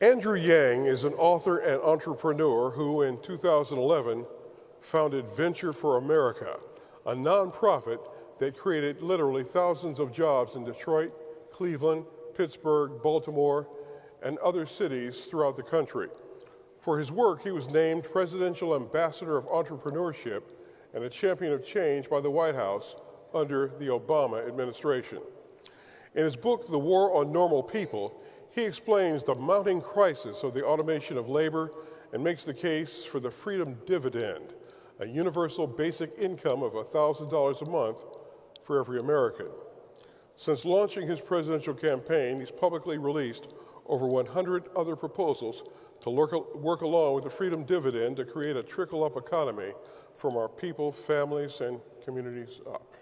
Andrew Yang is an author and entrepreneur who, in 2011, founded Venture for America, a nonprofit that created literally thousands of jobs in Detroit, Cleveland, Pittsburgh, Baltimore, and other cities throughout the country. For his work, he was named Presidential Ambassador of Entrepreneurship and a Champion of Change by the White House under the Obama administration. In his book, The War on Normal People, he explains the mounting crisis of the automation of labor and makes the case for the freedom dividend, a universal basic income of $1,000 a month for every American. Since launching his presidential campaign, he's publicly released over 100 other proposals to work along with the freedom dividend to create a trickle-up economy from our people, families, and communities up.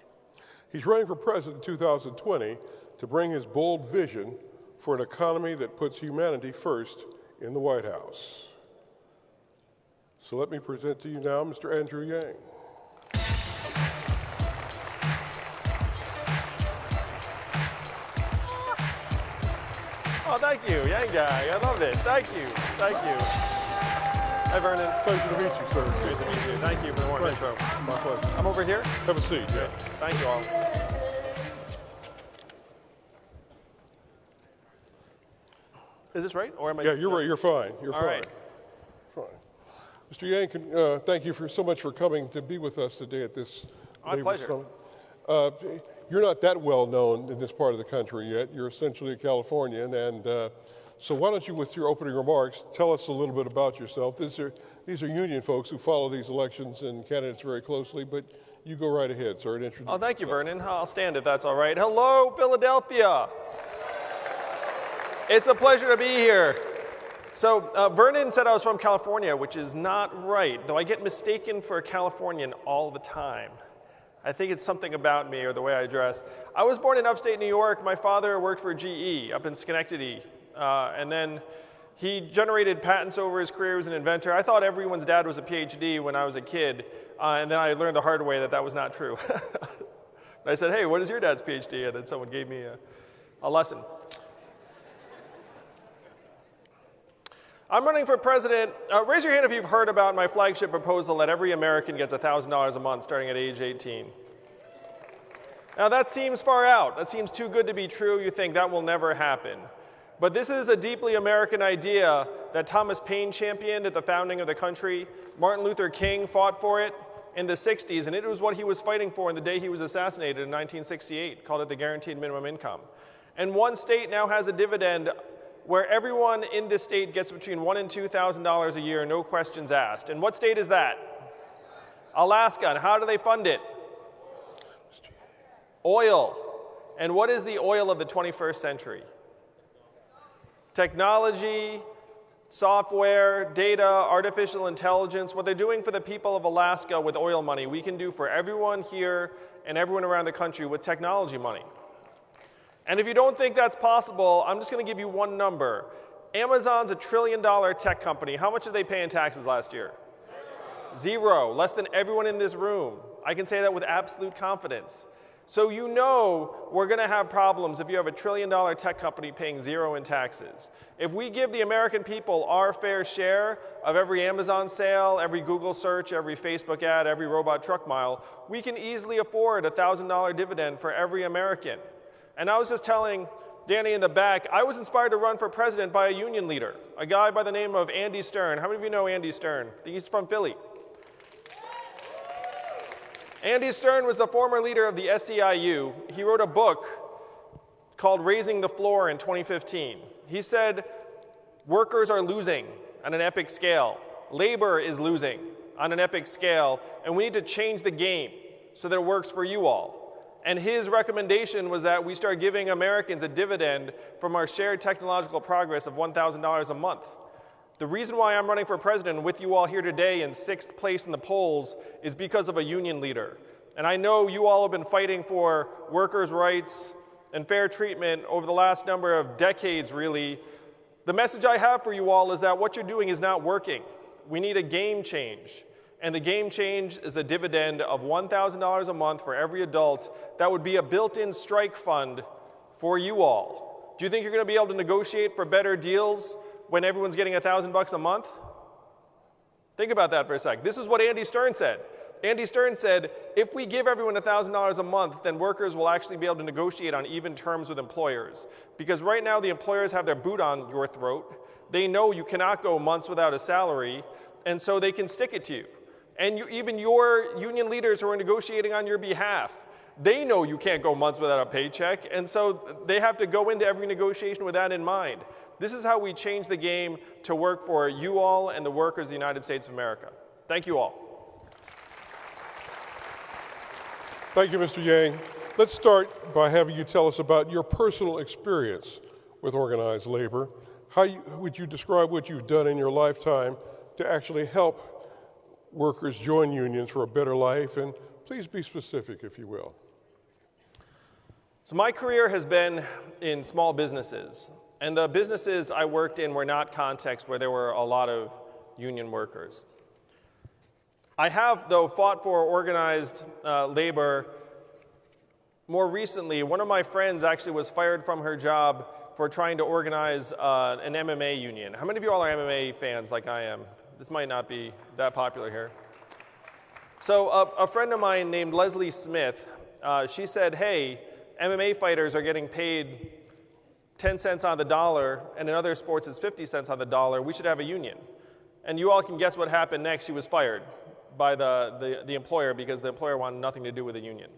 He's running for president in 2020 to bring his bold vision for an economy that puts humanity first in the White House. So let me present to you now Mr. Andrew Yang. Oh, thank you, Yang guy. I love it. Thank you. Thank you. Hi, Vernon. Pleasure to meet you, sir. Great to meet you. Thank you for the warm intro. My pleasure. I'm over here. Have a seat, yeah. Thank you all. Is this right? Or am I? Yeah, you're right. You're fine. You're all fine. Right. Fine. Mr. Yang, thank you so much for coming to be with us today at this My pleasure. Summit. You're not that well known in this part of the country yet. You're essentially a Californian, and so why don't you, with your opening remarks, tell us a little bit about yourself. These are union folks who follow these elections and candidates very closely, but you go right ahead, sir, and introduce. Oh, thank you, Vernon. I'll stand if that's all right. Hello, Philadelphia. It's a pleasure to be here. So Vernon said I was from California, which is not right, though I get mistaken for a Californian all the time. I think it's something about me or the way I dress. I was born in upstate New York. My father worked for GE up in Schenectady, and then he generated patents over his career as an inventor. I thought everyone's dad was a PhD when I was a kid, and then I learned the hard way that that was not true. I said, hey, what is your dad's PhD? And then someone gave me a lesson. I'm running for president. Raise your hand if you've heard about my flagship proposal that every American gets $1,000 a month starting at age 18. Now that seems far out. That seems too good to be true. You think that will never happen. But this is a deeply American idea that Thomas Paine championed at the founding of the country. Martin Luther King fought for it in the 60s, and it was what he was fighting for in the day he was assassinated in 1968, called it the guaranteed minimum income. And one state now has a dividend where everyone in this state gets between $1,000 and $2,000 a year, no questions asked. And what state is that? Alaska. And how do they fund it? Oil. And what is the oil of the 21st century? Technology, software, data, artificial intelligence. What they're doing for the people of Alaska with oil money, we can do for everyone here and everyone around the country with technology money. And if you don't think that's possible, I'm just going to give you one number. Amazon's a $1 trillion tech company. How much did they pay in taxes last year? Zero. Less than everyone in this room. I can say that with absolute confidence. So you know we're going to have problems if you have a $1 trillion tech company paying zero in taxes. If we give the American people our fair share of every Amazon sale, every Google search, every Facebook ad, every robot truck mile, we can easily afford a $1,000 dividend for every American. And I was just telling Danny in the back, I was inspired to run for president by a union leader, a guy by the name of Andy Stern. How many of you know Andy Stern? He's from Philly. Andy Stern was the former leader of the SEIU. He wrote a book called Raising the Floor in 2015. He said, workers are losing on an epic scale. Labor is losing on an epic scale, and we need to change the game so that it works for you all. And his recommendation was that we start giving Americans a dividend from our shared technological progress of $1,000 a month. The reason why I'm running for president with you all here today in 6th place in the polls is because of a union leader. And I know you all have been fighting for workers' rights and fair treatment over the last number of decades, really. The message I have for you all is that what you're doing is not working. We need a game change. And the game change is a dividend of $1,000 a month for every adult. That would be a built-in strike fund for you all. Do you think you're going to be able to negotiate for better deals when everyone's getting $1,000 a month? Think about that for a sec. This is what Andy Stern said. Andy Stern said, if we give everyone $1,000 a month, then workers will actually be able to negotiate on even terms with employers. Because right now the employers have their boot on your throat. They know you cannot go months without a salary, and so they can stick it to you. And even your union leaders who are negotiating on your behalf, they know you can't go months without a paycheck, and so they have to go into every negotiation with that in mind. This is how we change the game to work for you all and the workers of the United States of America. Thank you all. Thank you, Mr. Yang. Let's start by having you tell us about your personal experience with organized labor. How would you describe what you've done in your lifetime to actually help workers join unions for a better life? And please be specific, if you will. So my career has been in small businesses. And the businesses I worked in were not contexts where there were a lot of union workers. I have, though, fought for organized labor more recently. One of my friends actually was fired from her job for trying to organize an MMA union. How many of you all are MMA fans like I am? This might not be that popular here. So a friend of mine named Leslie Smith, she said, hey, MMA fighters are getting paid 10 cents on the dollar, and in other sports it's 50 cents on the dollar. We should have a union. And you all can guess what happened next. She was fired by the employer because the employer wanted nothing to do with the union.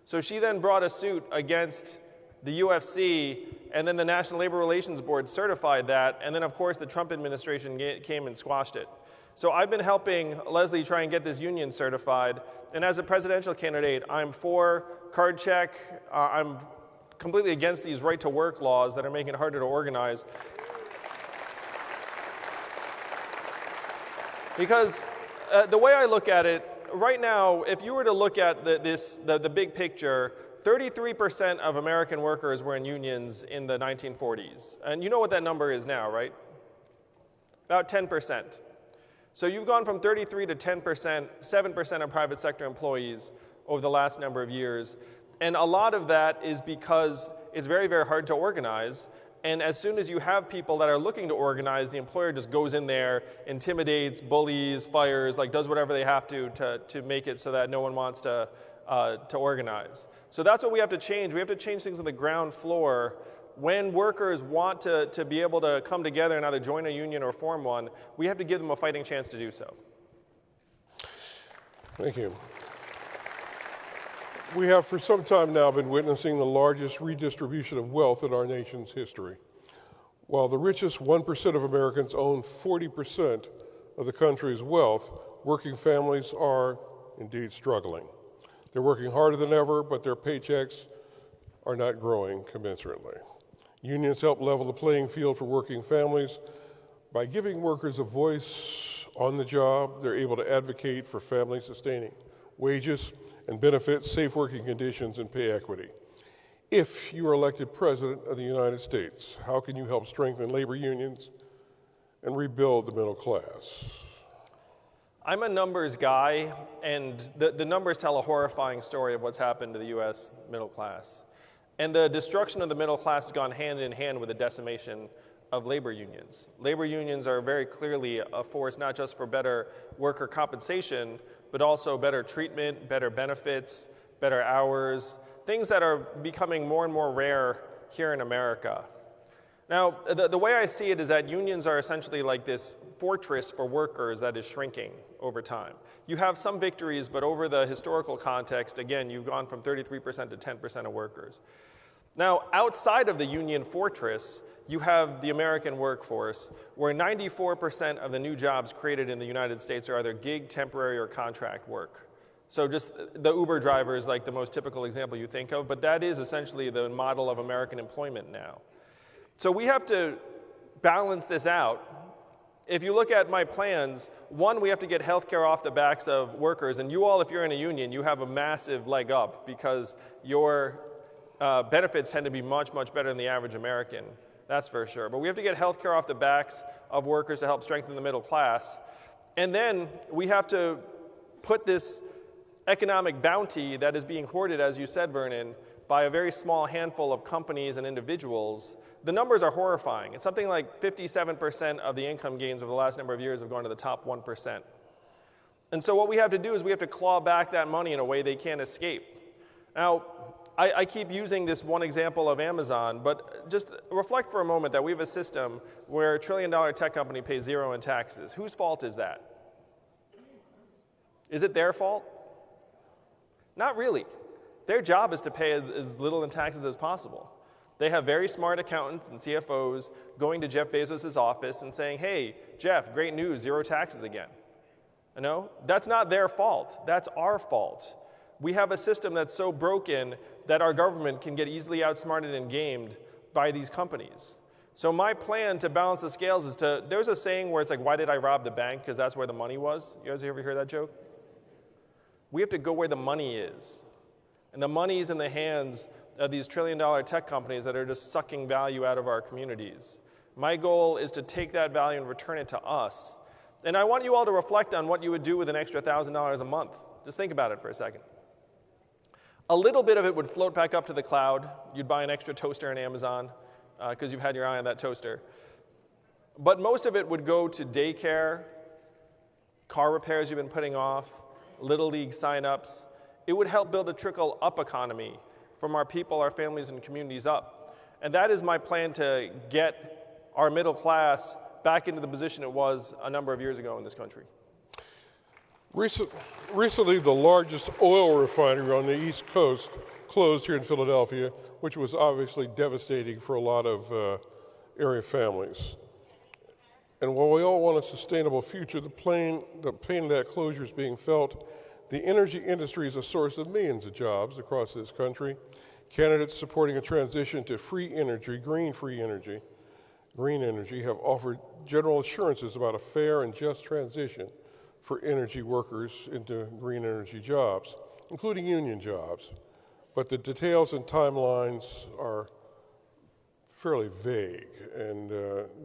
So she then brought a suit against the UFC, and then the National Labor Relations Board certified that, and then of course the Trump administration came and squashed it. So I've been helping Leslie try and get this union certified, and as a presidential candidate, I'm for card check. I'm completely against these right-to-work laws that are making it harder to organize. Because the way I look at it, right now, if you were to look at the big picture, 33% of American workers were in unions in the 1940s. And you know what that number is now, right? About 10%. So you've gone from 33 to 10%, 7% of private sector employees over the last number of years. And a lot of that is because it's very, very hard to organize. And as soon as you have people that are looking to organize, the employer just goes in there, intimidates, bullies, fires, does whatever they have to make it so that no one wants to organize. So that's what we have to change. We have to change things on the ground floor. When workers want to be able to come together and either join a union or form one, we have to give them a fighting chance to do so. Thank you. We have for some time now been witnessing the largest redistribution of wealth in our nation's history. While the richest 1% of Americans own 40% of the country's wealth, working families are indeed struggling. They're working harder than ever, but their paychecks are not growing commensurately. Unions help level the playing field for working families. By giving workers a voice on the job, they're able to advocate for family-sustaining wages and benefits, safe working conditions, and pay equity. If you are elected President of the United States, how can you help strengthen labor unions and rebuild the middle class? I'm a numbers guy, and the numbers tell a horrifying story of what's happened to the U.S. middle class. And the destruction of the middle class has gone hand in hand with the decimation of labor unions. Labor unions are very clearly a force not just for better worker compensation, but also better treatment, better benefits, better hours, things that are becoming more and more rare here in America. Now, the way I see it is that unions are essentially like this fortress for workers that is shrinking over time. You have some victories, but over the historical context, again, you've gone from 33% to 10% of workers. Now, outside of the union fortress, you have the American workforce, where 94% of the new jobs created in the United States are either gig, temporary, or contract work. So just the Uber driver is like the most typical example you think of, but that is essentially the model of American employment now. So we have to balance this out. If you look at my plans, one, we have to get healthcare off the backs of workers, and you all, if you're in a union, you have a massive leg up because your benefits tend to be much, much better than the average American. That's for sure. But we have to get healthcare off the backs of workers to help strengthen the middle class. And then we have to put this economic bounty that is being hoarded, as you said, Vernon, by a very small handful of companies and individuals, the numbers are horrifying. It's something like 57% of the income gains over the last number of years have gone to the top 1%. And so what we have to do is we have to claw back that money in a way they can't escape. Now, I keep using this one example of Amazon, but just reflect for a moment that we have a system where a $1 trillion tech company pays zero in taxes. Whose fault is that? Is it their fault? Not really. Their job is to pay as little in taxes as possible. They have very smart accountants and CFOs going to Jeff Bezos' office and saying, hey, Jeff, great news, zero taxes again. You know, that's not their fault. That's our fault. We have a system that's so broken that our government can get easily outsmarted and gamed by these companies. So my plan to balance the scales is there's a saying where it's like, why did I rob the bank? Because that's where the money was. You guys ever hear that joke? We have to go where the money is. And the money is in the hands of these $1 trillion tech companies that are just sucking value out of our communities. My goal is to take that value and return it to us. And I want you all to reflect on what you would do with an extra $1,000 a month. Just think about it for a second. A little bit of it would float back up to the cloud. You'd buy an extra toaster on Amazon because you've had your eye on that toaster. But most of it would go to daycare, car repairs you've been putting off, Little League signups. It would help build a trickle-up economy from our people, our families, and communities up. And that is my plan to get our middle class back into the position it was a number of years ago in this country. Recently, the largest oil refinery on the East Coast closed here in Philadelphia, which was obviously devastating for a lot of area families. And while we all want a sustainable future, the pain of that closure is being felt. The energy industry is a source of millions of jobs across this country. Candidates supporting a transition to free energy, green energy, have offered general assurances about a fair and just transition for energy workers into green energy jobs, including union jobs. But the details and timelines are fairly vague, and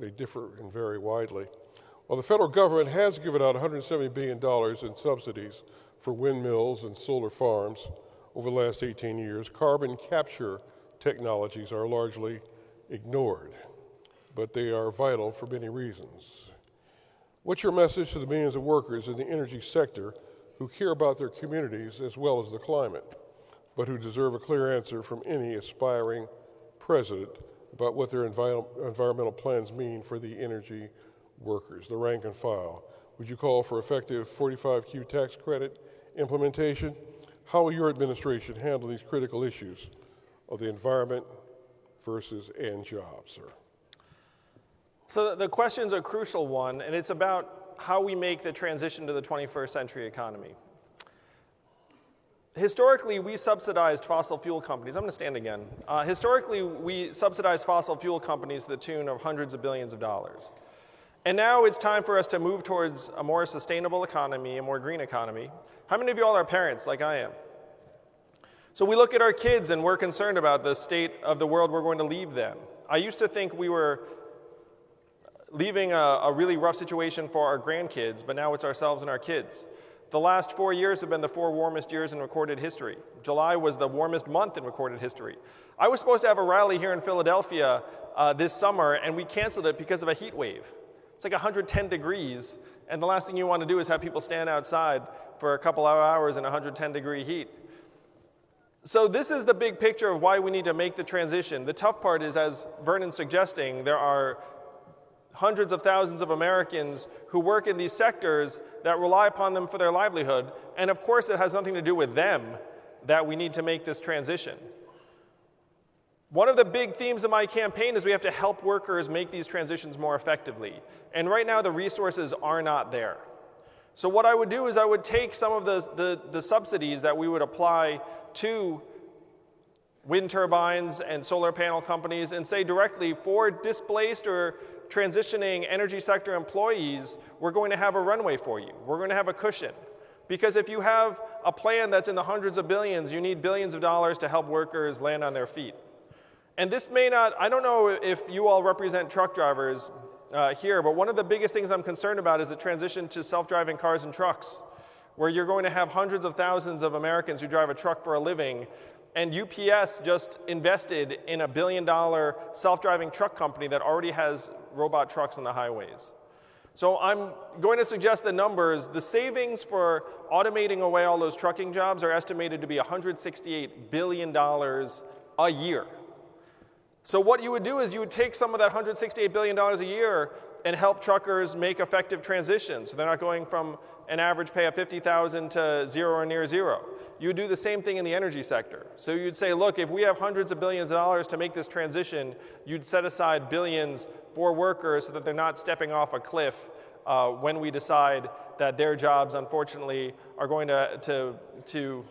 they differ and vary widely. While the federal government has given out $170 billion in subsidies for windmills and solar farms over the last 18 years, carbon capture technologies are largely ignored, but they are vital for many reasons. What's your message to the millions of workers in the energy sector who care about their communities as well as the climate, but who deserve a clear answer from any aspiring president about what their environmental plans mean for the energy workers, the rank and file? Would you call for effective 45Q tax credit implementation? How will your administration handle these critical issues of the environment and jobs, sir? So the question's a crucial one, and it's about how we make the transition to the 21st century economy. Historically, we subsidized fossil fuel companies. I'm going to stand again. Historically, we subsidized fossil fuel companies to the tune of hundreds of billions of dollars. And now it's time for us to move towards a more sustainable economy, a more green economy. How many of you all are parents like I am? So we look at our kids and we're concerned about the state of the world we're going to leave them. I used to think we were leaving a really rough situation for our grandkids, but now it's ourselves and our kids. The last 4 years have been the 4 warmest years in recorded history. July was the warmest month in recorded history. I was supposed to have a rally here in Philadelphia this summer, and we canceled it because of a heat wave. It's like 110 degrees, and the last thing you want to do is have people stand outside for a couple of hours in 110-degree heat. So this is the big picture of why we need to make the transition. The tough part is, as Vernon's suggesting, there are hundreds of thousands of Americans who work in these sectors that rely upon them for their livelihood. And of course, it has nothing to do with them that we need to make this transition. One of the big themes of my campaign is we have to help workers make these transitions more effectively. And right now, the resources are not there. So what I would do is I would take some of the subsidies that we would apply to wind turbines and solar panel companies and say directly, for displaced or transitioning energy sector employees, we're going to have a runway for you. We're going to have a cushion. Because if you have a plan that's in the hundreds of billions, you need billions of dollars to help workers land on their feet. And this may not, I don't know if you all represent truck drivers here, but one of the biggest things I'm concerned about is the transition to self-driving cars and trucks, where you're going to have hundreds of thousands of Americans who drive a truck for a living, And UPS just invested in $1 billion self-driving truck company that already has robot trucks on the highways. So I'm going to suggest the numbers. The savings for automating away all those trucking jobs are estimated to be $168 billion a year. So what you would do is you would take some of that $168 billion a year and help truckers make effective transitions. So they're not going from an average pay of $50,000 to zero or near zero. You would do the same thing in the energy sector. So you'd say, look, if we have hundreds of billions of dollars to make this transition, you'd set aside billions for workers so that they're not stepping off a cliff when we decide that their jobs, unfortunately, are going to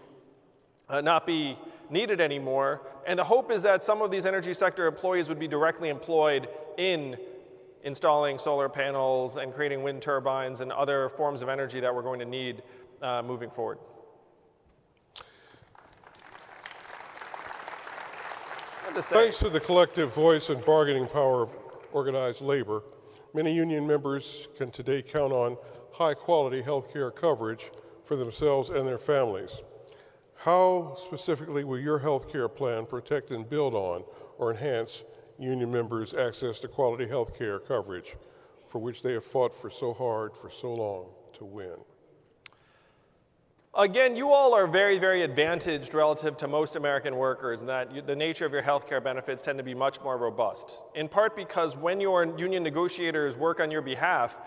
not be needed anymore. And the hope is that some of these energy sector employees would be directly employed in installing solar panels and creating wind turbines and other forms of energy that we're going to need moving forward. Thanks to the collective voice and bargaining power of organized labor, many union members can today count on high-quality health care coverage for themselves and their families. How specifically will your health care plan protect and build on or enhance union members' access to quality health care coverage for which they have fought for so hard for so long to win? Again, you all are very, very advantaged relative to most American workers in that the nature of your health care benefits tend to be much more robust, in part because when your union negotiators work on your behalf,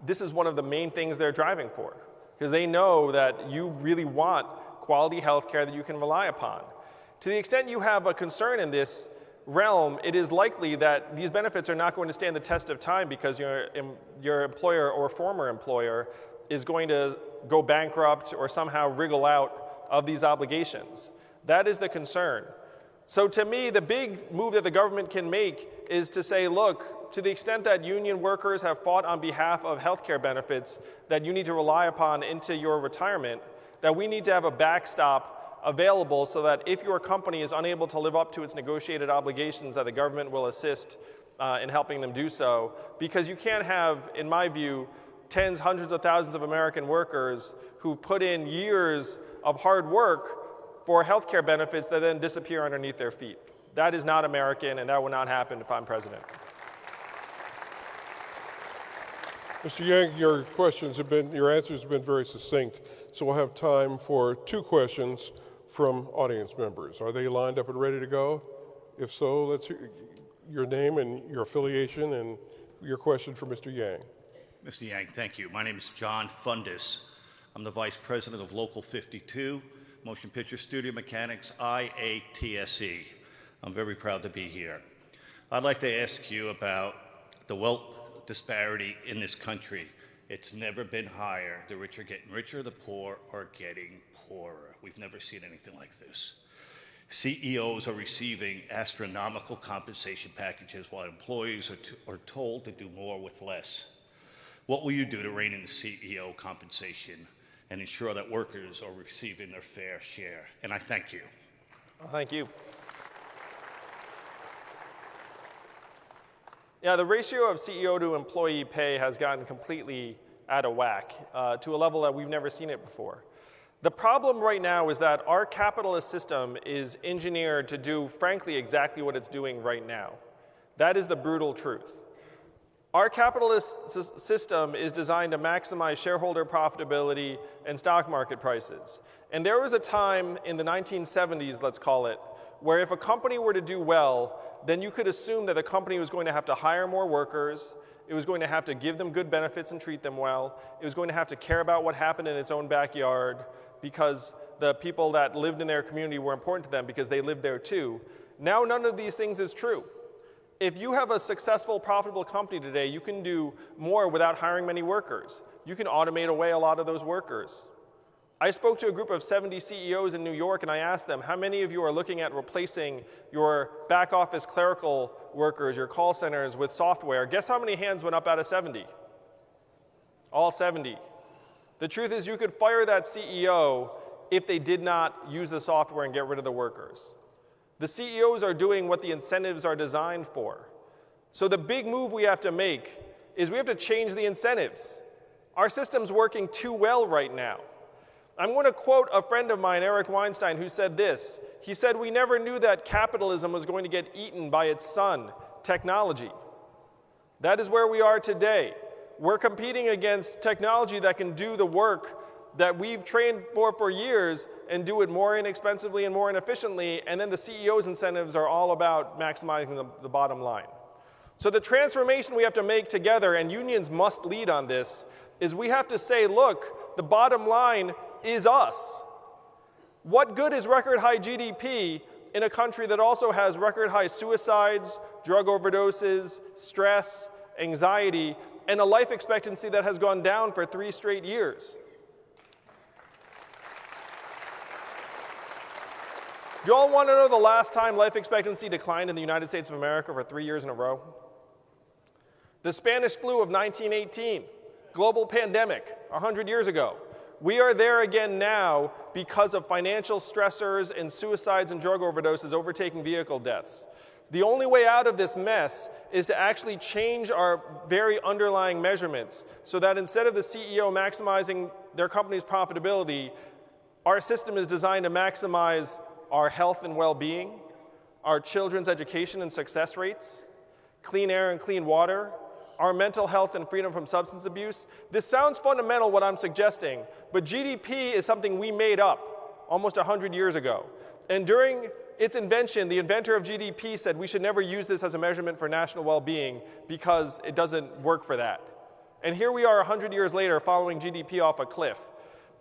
this is one of the main things they're driving for, because they know that you really want quality health care that you can rely upon. To the extent you have a concern in this realm, it is likely that these benefits are not going to stand the test of time because your employer or former employer is going to go bankrupt or somehow wriggle out of these obligations. That is the concern. So to me, the big move that the government can make is to say, look, to the extent that union workers have fought on behalf of healthcare benefits that you need to rely upon into your retirement, that we need to have a backstop available so that if your company is unable to live up to its negotiated obligations, that the government will assist in helping them do so. Because you can't have, in my view, tens, hundreds of thousands of American workers who put in years of hard work for healthcare benefits that then disappear underneath their feet. That is not American, and that will not happen if I'm president. Mr. Yang, your answers have been very succinct, so we'll have time for 2 questions from audience members. Are they lined up and ready to go? If so, let's hear your name and your affiliation and your question for Mr. Yang. Mr. Yang, thank you. My name is John Fundis. I'm the Vice President of Local 52, Motion Picture Studio Mechanics, IATSE. I'm very proud to be here. I'd like to ask you about the wealth disparity in this country. It's never been higher. The rich are getting richer, the poor are getting poorer. We've never seen anything like this. CEOs are receiving astronomical compensation packages while employees are told to do more with less. What will you do to rein in the CEO compensation and ensure that workers are receiving their fair share? And I thank you. Well, thank you. Yeah, the ratio of CEO to employee pay has gotten completely out of whack to a level that we've never seen it before. The problem right now is that our capitalist system is engineered to do, frankly, exactly what it's doing right now. That is the brutal truth. Our capitalist system is designed to maximize shareholder profitability and stock market prices. And there was a time in the 1970s, let's call it, where if a company were to do well, then you could assume that the company was going to have to hire more workers, it was going to have to give them good benefits and treat them well, it was going to have to care about what happened in its own backyard because the people that lived in their community were important to them because they lived there too. Now none of these things is true. If you have a successful, profitable company today, you can do more without hiring many workers. You can automate away a lot of those workers. I spoke to a group of 70 CEOs in New York, and I asked them, how many of you are looking at replacing your back office clerical workers, your call centers with software? Guess how many hands went up out of 70? All 70. The truth is you could fire that CEO if they did not use the software and get rid of the workers. The CEOs are doing what the incentives are designed for. So the big move we have to make is we have to change the incentives. Our system's working too well right now. I'm going to quote a friend of mine, Eric Weinstein, who said this. He said, "We never knew that capitalism was going to get eaten by its son, technology." That is where we are today. We're competing against technology that can do the work that we've trained for years and do it more inexpensively and more inefficiently, and then the CEO's incentives are all about maximizing the bottom line. So the transformation we have to make together, and unions must lead on this, is we have to say, look, the bottom line is us. What good is record high GDP in a country that also has record high suicides, drug overdoses, stress, anxiety, and a life expectancy that has gone down for 3 straight years? Do you all want to know the last time life expectancy declined in the United States of America for 3 years in a row? The Spanish flu of 1918, global pandemic 100 years ago. We are there again now because of financial stressors and suicides and drug overdoses overtaking vehicle deaths. The only way out of this mess is to actually change our very underlying measurements so that instead of the CEO maximizing their company's profitability, our system is designed to maximize our health and well-being, our children's education and success rates, clean air and clean water, our mental health and freedom from substance abuse. This sounds fundamental, what I'm suggesting, but GDP is something we made up almost 100 years ago. And during its invention, the inventor of GDP said we should never use this as a measurement for national well-being because it doesn't work for that. And here we are 100 years later following GDP off a cliff.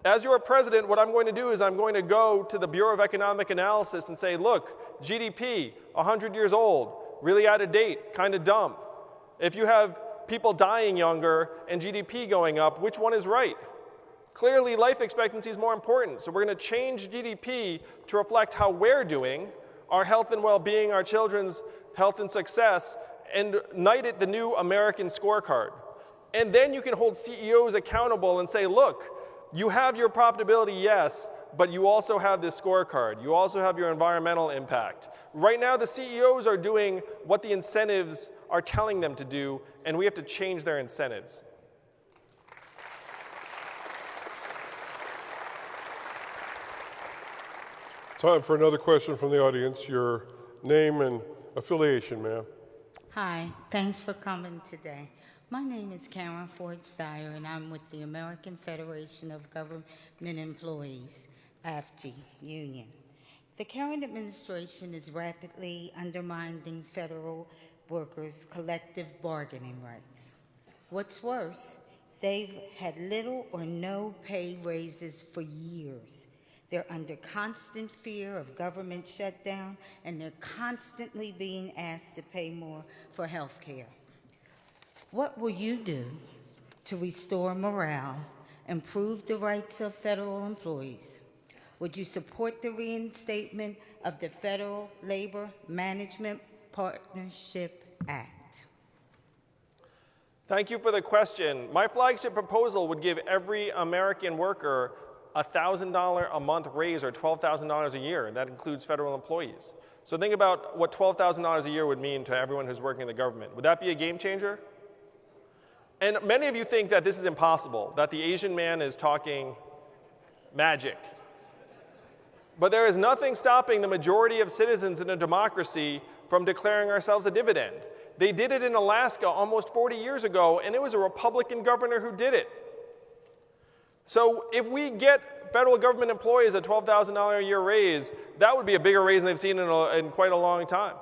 As your president, what I'm going to do is I'm going to go to the Bureau of Economic Analysis and say, look, GDP, 100 years old, really out of date, kind of dumb. If you have people dying younger and GDP going up, which one is right? Clearly, life expectancy is more important. So we're going to change GDP to reflect how we're doing, our health and well-being, our children's health and success, and knight it the new American scorecard. And then you can hold CEOs accountable and say, look, you have your profitability, yes, but you also have this scorecard. You also have your environmental impact. Right now, the CEOs are doing what the incentives are telling them to do, and we have to change their incentives. Time for another question from the audience. Your name and affiliation, ma'am. Hi, thanks for coming today. My name is Karen Ford Steyer, and I'm with the American Federation of Government Employees, AFG Union. The current administration is rapidly undermining federal workers' collective bargaining rights. What's worse, they've had little or no pay raises for years. They're under constant fear of government shutdown, and they're constantly being asked to pay more for health care. What will you do to restore morale, improve the rights of federal employees? Would you support the reinstatement of the Federal Labor Management Partnership Act? Thank you for the question. My flagship proposal would give every American worker a $1,000 a month raise or $12,000 a year, and that includes federal employees. So think about what $12,000 a year would mean to everyone who's working in the government. Would that be a game changer? And many of you think that this is impossible, that the Asian man is talking magic. But there is nothing stopping the majority of citizens in a democracy from declaring ourselves a dividend. They did it in Alaska almost 40 years ago, and it was a Republican governor who did it. So if we get federal government employees a $12,000 a year raise, that would be a bigger raise than they've seen in quite a long time.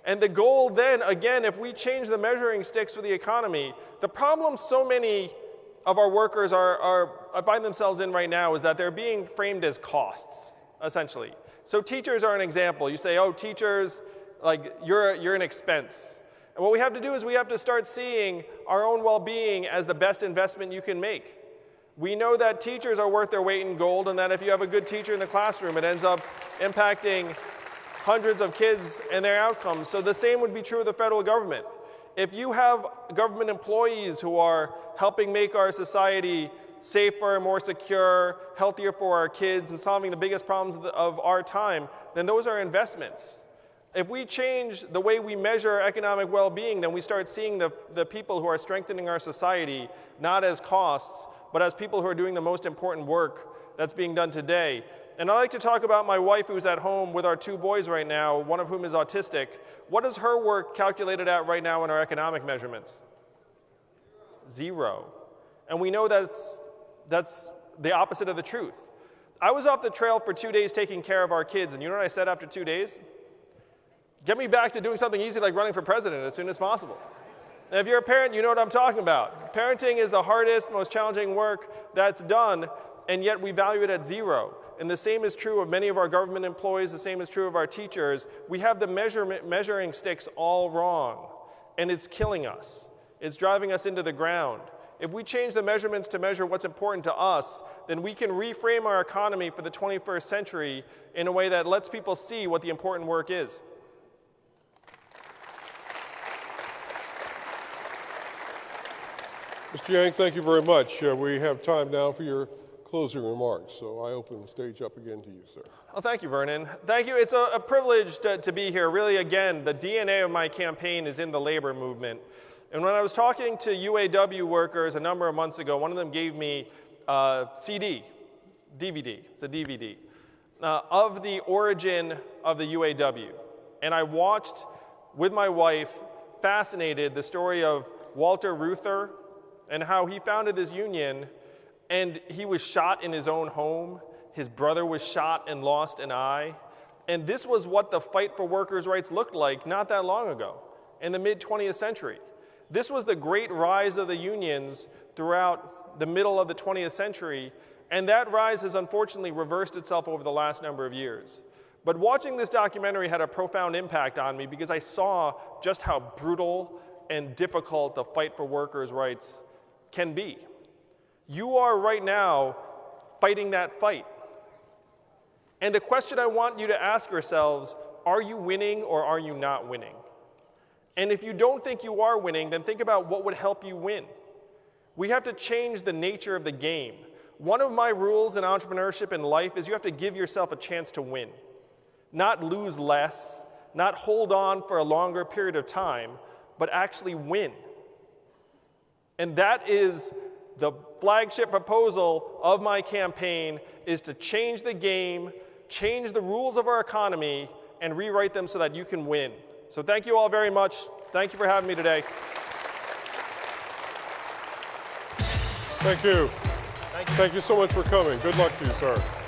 And the goal then, again, if we change the measuring sticks for the economy, the problem so many of our workers find themselves in right now is that they're being framed as costs, essentially. So teachers are an example. You say, oh, teachers, like you're an expense. And what we have to do is we have to start seeing our own well-being as the best investment you can make. We know that teachers are worth their weight in gold, and that if you have a good teacher in the classroom, it ends up impacting hundreds of kids and their outcomes. So the same would be true of the federal government. If you have government employees who are helping make our society safer, more secure, healthier for our kids, and solving the biggest problems of our time, then those are investments. If we change the way we measure economic well-being, then we start seeing the people who are strengthening our society not as costs, but as people who are doing the most important work that's being done today. And I like to talk about my wife who's at home with our 2 boys right now, one of whom is autistic. What is her work calculated at right now in our economic measurements? 0. And we know that's the opposite of the truth. I was off the trail for 2 days taking care of our kids, and you know what I said after 2 days? Get me back to doing something easy like running for president as soon as possible. And if you're a parent, you know what I'm talking about. Parenting is the hardest, most challenging work that's done, and yet we value it at 0. And the same is true of many of our government employees, the same is true of our teachers. We have the measuring sticks all wrong, and it's killing us. It's driving us into the ground. If we change the measurements to measure what's important to us, then we can reframe our economy for the 21st century in a way that lets people see what the important work is. Mr. Yang, thank you very much. We have time now for your closing remarks, so I open the stage up again to you, sir. Well, thank you, Vernon. Thank you. It's a privilege to be here. Really, again, the DNA of my campaign is in the labor movement. And when I was talking to UAW workers a number of months ago, one of them gave me a DVD, it's a DVD, of the origin of the UAW. And I watched, with my wife, fascinated, the story of Walter Reuther and how he founded this union, and he was shot in his own home. His brother was shot and lost an eye. And this was what the fight for workers' rights looked like not that long ago, in the mid-20th century. This was the great rise of the unions throughout the middle of the 20th century, and that rise has unfortunately reversed itself over the last number of years. But watching this documentary had a profound impact on me because I saw just how brutal and difficult the fight for workers' rights can be. You are right now fighting that fight. And the question I want you to ask yourselves, are you winning or are you not winning? And if you don't think you are winning, then think about what would help you win. We have to change the nature of the game. One of my rules in entrepreneurship and life is you have to give yourself a chance to win. Not lose less, not hold on for a longer period of time, but actually win. And that is the flagship proposal of my campaign, is to change the game, change the rules of our economy, and rewrite them so that you can win. So thank you all very much. Thank you for having me today. Thank you. Thank you so much for coming. Good luck to you, sir.